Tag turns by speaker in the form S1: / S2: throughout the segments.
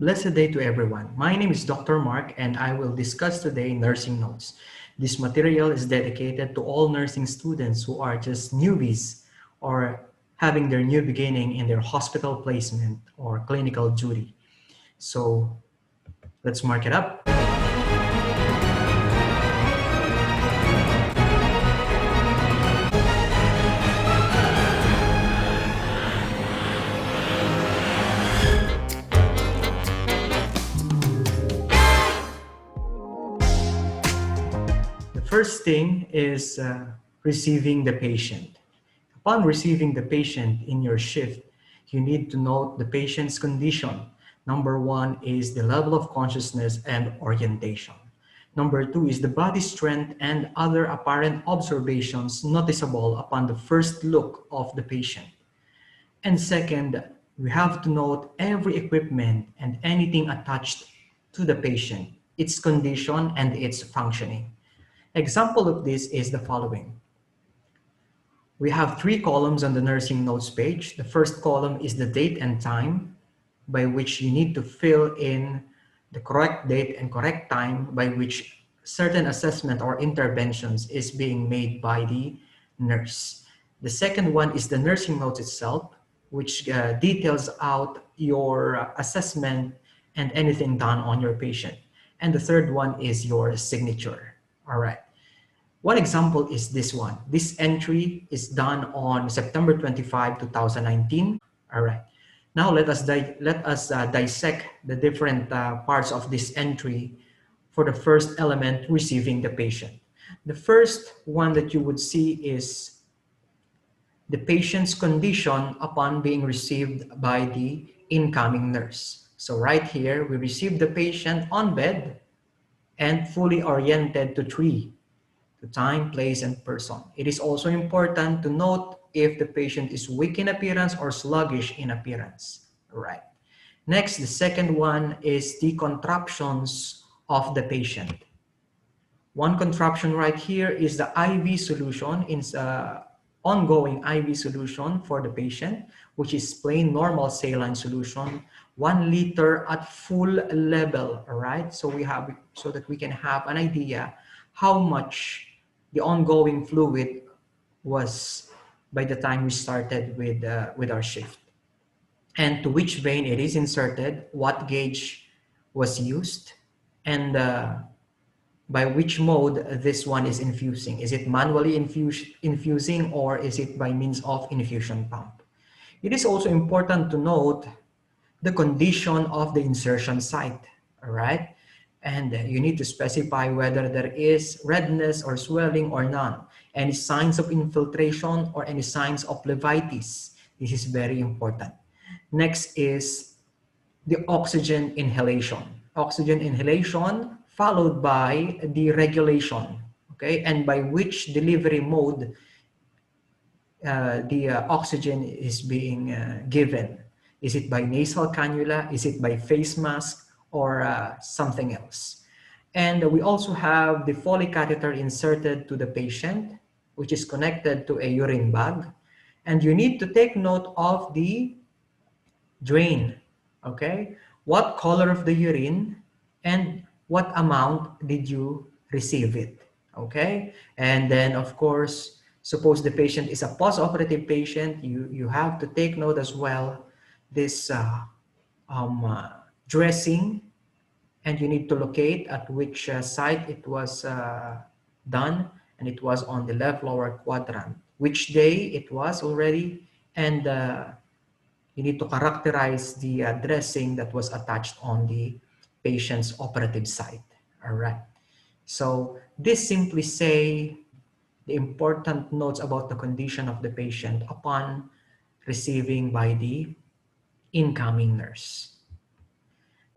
S1: Blessed day to everyone. My name is Dr. Mark and I will discuss today nursing notes. This material is dedicated to all nursing students who are just newbies or having their new beginning in their hospital placement or clinical duty. So let's mark it up. The first thing is receiving the patient. Upon receiving the patient in your shift, you need to note the patient's condition. Number one is the level of consciousness and orientation. Number two is the body strength and other apparent observations noticeable upon the first look of the patient. And second, we have to note every equipment and anything attached to the patient, its condition and its functioning. Example of this is the following. We have three columns on the nursing notes page. The first column is the date and time by which you need to fill in the correct date and correct time by which certain assessment or interventions is being made by the nurse. The second one is the nursing notes itself, which details out your assessment and anything done on your patient. And the third one is your signature. All right. One example is this one. This entry is done on September 25, 2019. All right. Now let us dissect the different parts of this entry for the first element, receiving the patient. The first one that you would see is the patient's condition upon being received by the incoming nurse. So right here, we receive the patient on bed and fully oriented to tree. To time, place, and person. It is also important to note if the patient is weak in appearance or sluggish in appearance. All right. Next, the second one is the contraptions of the patient. One contraption right here is the IV solution, ongoing IV solution for the patient, which is plain normal saline solution, 1 liter at full level. All right. So that we can have an idea how much the ongoing fluid was by the time we started with our shift, and to which vein it is inserted, what gauge was used, and by which mode this one is infusing. Is it manually infusing or is it by means of infusion pump? It is also important to note the condition of the insertion site, all right? And you need to specify whether there is redness or swelling or none. Any signs of infiltration or any signs of levitis. This is very important. Next is the oxygen inhalation. Oxygen inhalation followed by the regulation, okay? And by which delivery mode the oxygen is being given. Is it by nasal cannula? Is it by face mask? Or something else. And we also have the Foley catheter inserted to the patient, which is connected to a urine bag. And you need to take note of the drain, okay? What color of the urine and what amount did you receive it, okay? And then, of course, suppose the patient is a post-operative patient, you have to take note as well this dressing, and you need to locate at which site it was done, and it was on the left lower quadrant, which day it was already, and you need to characterize the dressing that was attached on the patient's operative site. All right. So this simply say the important notes about the condition of the patient upon receiving by the incoming nurse.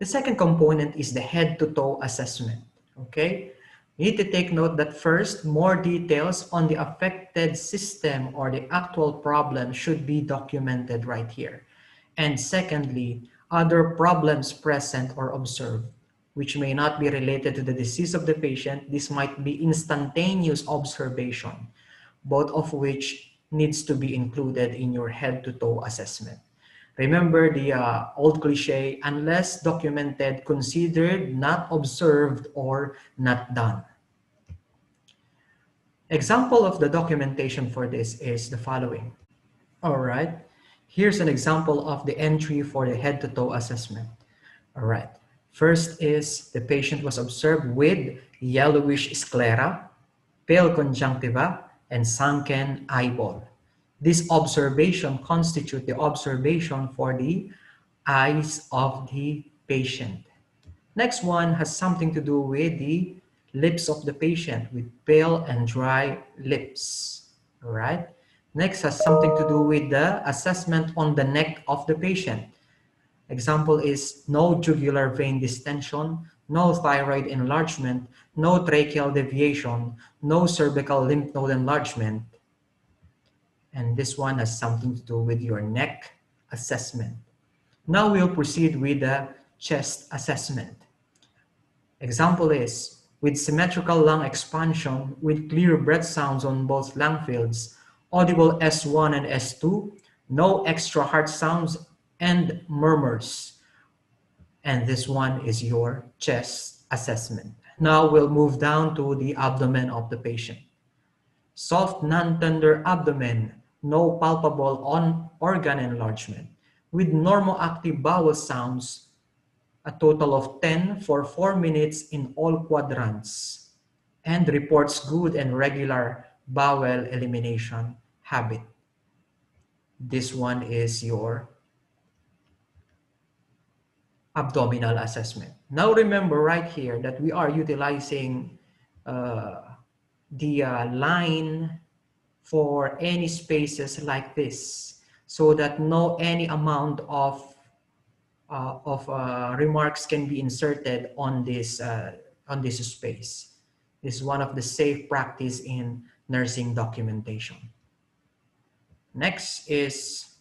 S1: The second component is the head-to-toe assessment, okay? You need to take note that first, more details on the affected system or the actual problem should be documented right here. And secondly, other problems present or observed, which may not be related to the disease of the patient. This might be instantaneous observation, both of which needs to be included in your head-to-toe assessment. Remember the old cliche, unless documented, considered, not observed, or not done. Example of the documentation for this is the following. All right, here's an example of the entry for the head-to-toe assessment. All right, first is the patient was observed with yellowish sclera, pale conjunctiva, and sunken eyeball. This observation constitutes the observation for the eyes of the patient. Next one has something to do with the lips of the patient with pale and dry lips. All right. Next has something to do with the assessment on the neck of the patient. Example is no jugular vein distension, no thyroid enlargement, no tracheal deviation, no cervical lymph node enlargement. And this one has something to do with your neck assessment. Now we'll proceed with the chest assessment. Example is, with symmetrical lung expansion, with clear breath sounds on both lung fields, audible S1 and S2, no extra heart sounds and murmurs. And this one is your chest assessment. Now we'll move down to the abdomen of the patient. Soft, non-tender abdomen, no palpable organ enlargement, with normoactive bowel sounds, a total of 10 for 4 minutes in all quadrants, and reports good and regular bowel elimination habit. This one is your abdominal assessment. Now remember right here that we are utilizing the line for any spaces like this, so that any amount of remarks can be inserted on this space. This is one of the safe practice in nursing documentation. Next is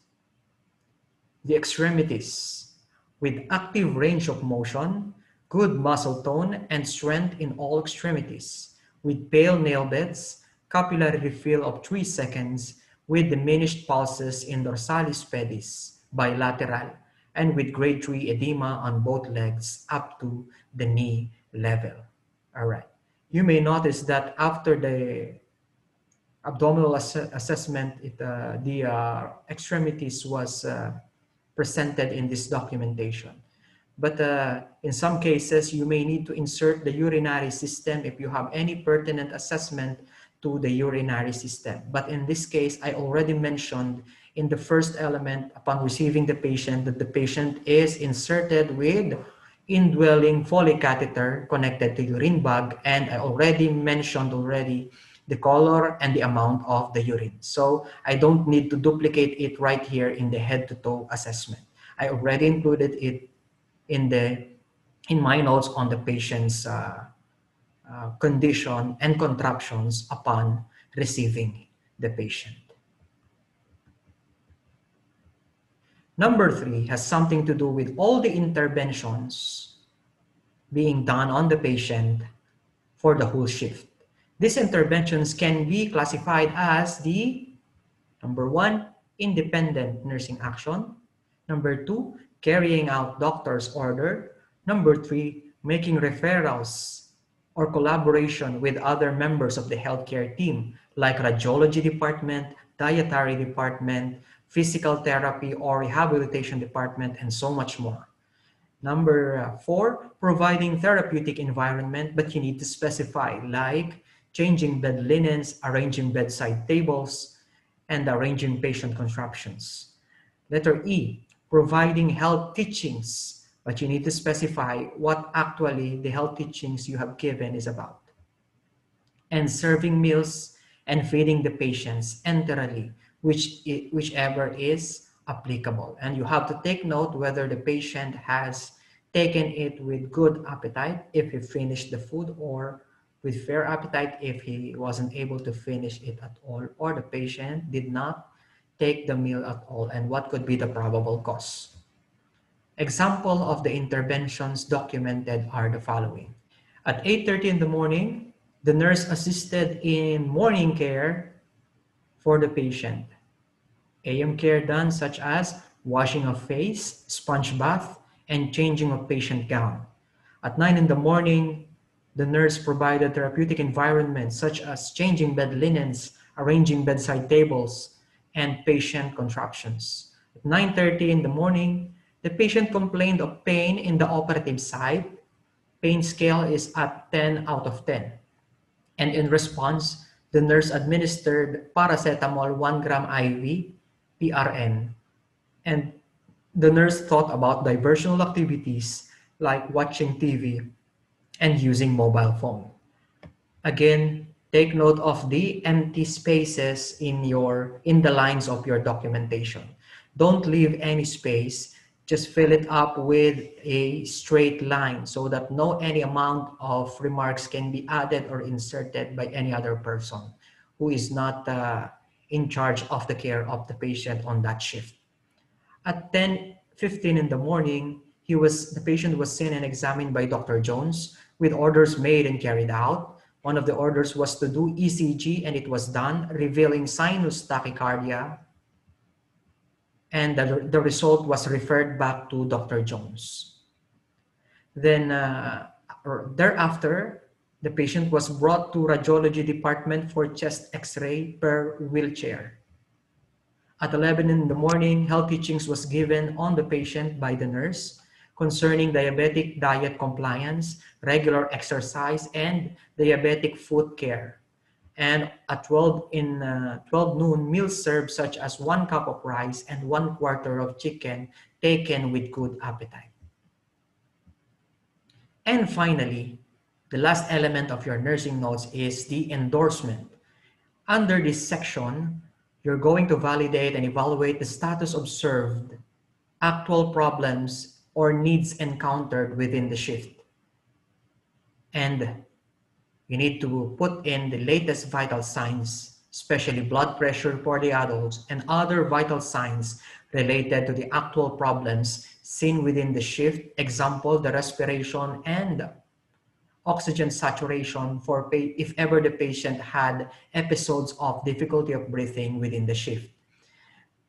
S1: the extremities. With active range of motion, good muscle tone and strength in all extremities, with pale nail beds, capillary refill of 3 seconds, with diminished pulses in dorsalis pedis, bilateral, and with grade 3 edema on both legs up to the knee level. All right. You may notice that after the abdominal assessment, the extremities was presented in this documentation. But in some cases, you may need to insert the urinary system if you have any pertinent assessment to the urinary system. But in this case, I already mentioned in the first element upon receiving the patient that the patient is inserted with indwelling Foley catheter connected to urine bag, and I already mentioned the color and the amount of the urine. So I don't need to duplicate it right here in the head to toe assessment. I already included it in my notes on the patient's condition and contractions upon receiving the patient. Number 3 has something to do with all the interventions being done on the patient for the whole shift. These interventions can be classified as the number 1, independent nursing action. Number 2, carrying out doctor's order. Number 3, making referrals or collaboration with other members of the healthcare team, like radiology department, dietary department, physical therapy or rehabilitation department, and so much more. Number 4, providing therapeutic environment, but you need to specify, like changing bed linens, arranging bedside tables, and arranging patient contraptions. Letter E, providing health teachings, but you need to specify what actually the health teachings you have given is about. And serving meals and feeding the patients enterally, whichever is applicable. And you have to take note whether the patient has taken it with good appetite if he finished the food, or with fair appetite if he wasn't able to finish it at all, or the patient did not take the meal at all, and what could be the probable cause. Example of the interventions documented are the following. At 8:30 in the morning, the nurse assisted in morning care for the patient. AM care done such as washing of face, sponge bath, and changing of patient gown. At 9 in the morning, the nurse provided therapeutic environments such as changing bed linens, arranging bedside tables, and patient contractions. At 9:30 in the morning, the patient complained of pain in the operative side. Pain scale is at 10 out of 10. And in response, the nurse administered paracetamol 1 gram IV, PRN. And the nurse thought about diversional activities like watching TV and using mobile phone. Again, take note of the empty spaces in the lines of your documentation. Don't leave any space. Just fill it up with a straight line so that no any amount of remarks can be added or inserted by any other person who is not in charge of the care of the patient on that shift. At 10:15 in the morning, the patient was seen and examined by Dr. Jones with orders made and carried out. One of the orders was to do ECG, and it was done, revealing sinus tachycardia, and the result was referred back to Dr. Jones. Then thereafter, the patient was brought to radiology department for chest X-ray per wheelchair. At 11 in the morning, health teachings was given on the patient by the nurse concerning diabetic diet compliance, regular exercise, and diabetic foot care. And at 12 noon, meals served such as 1 cup of rice and 1/4 of chicken taken with good appetite. And finally, the last element of your nursing notes is the endorsement. Under this section, you're going to validate and evaluate the status observed, actual problems, or needs encountered within the shift. And you need to put in the latest vital signs, especially blood pressure for the adults and other vital signs related to the actual problems seen within the shift. Example, the respiration and oxygen saturation for if ever the patient had episodes of difficulty of breathing within the shift.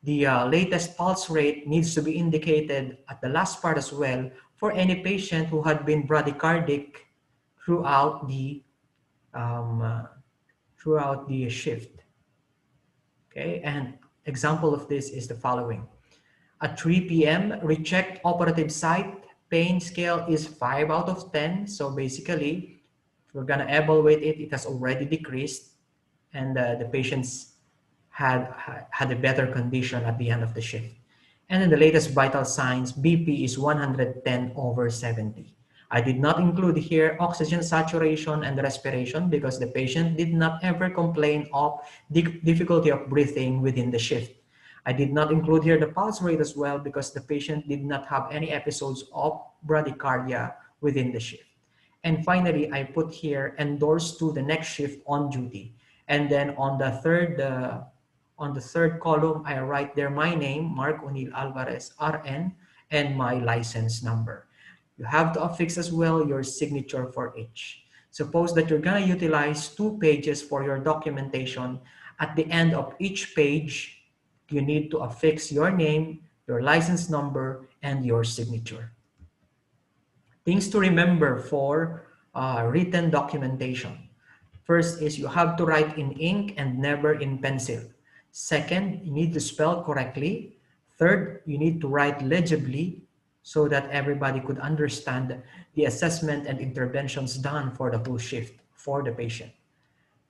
S1: The latest pulse rate needs to be indicated at the last part as well for any patient who had been bradycardic throughout the shift. Okay, and example of this is the following. At 3 p.m., rechecked operative site pain scale is 5 out of 10. So basically, if we're gonna evaluate it, it has already decreased, and the patients had a better condition at the end of the shift. And in the latest vital signs, BP is 110/70. I did not include here oxygen saturation and respiration because the patient did not ever complain of difficulty of breathing within the shift. I did not include here the pulse rate as well because the patient did not have any episodes of bradycardia within the shift. And finally, I put here endorsed to the next shift on duty. And then on the third column, I write there my name, Marc O'Neill Alvarez, RN, and my license number. You have to affix as well your signature for each. Suppose that you're gonna utilize 2 pages for your documentation. At the end of each page, you need to affix your name, your license number, and your signature. Things to remember for written documentation. First is you have to write in ink and never in pencil. Second, you need to spell correctly. Third, you need to write legibly so that everybody could understand the assessment and interventions done for the whole shift for the patient.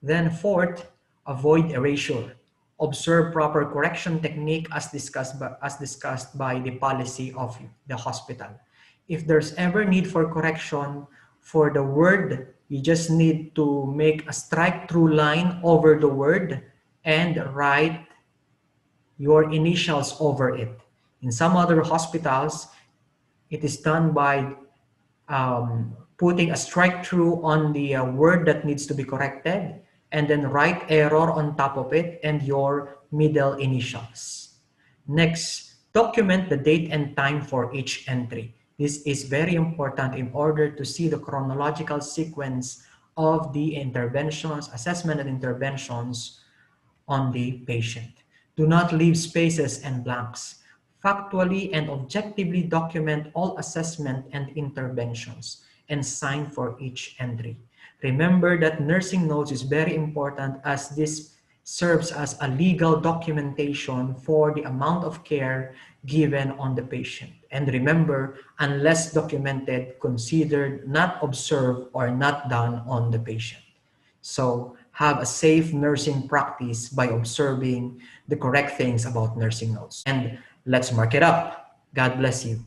S1: Then fourth, avoid erasure. Observe proper correction technique as discussed by the policy of the hospital. If there's ever need for correction for the word, you just need to make a strike-through line over the word and write your initials over it. In some other hospitals, it is done by putting a strike-through on the word that needs to be corrected, and then write error on top of it and your middle initials. Next, document the date and time for each entry. This is very important in order to see the chronological sequence of the interventions, assessment and interventions on the patient. Do not leave spaces and blanks. factually and objectively document all assessment and interventions, and sign for each entry. Remember that nursing notes is very important as this serves as a legal documentation for the amount of care given on the patient. And remember, unless documented, considered not observed or not done on the patient. So have a safe nursing practice by observing the correct things about nursing notes. And let's mark it up. God bless you.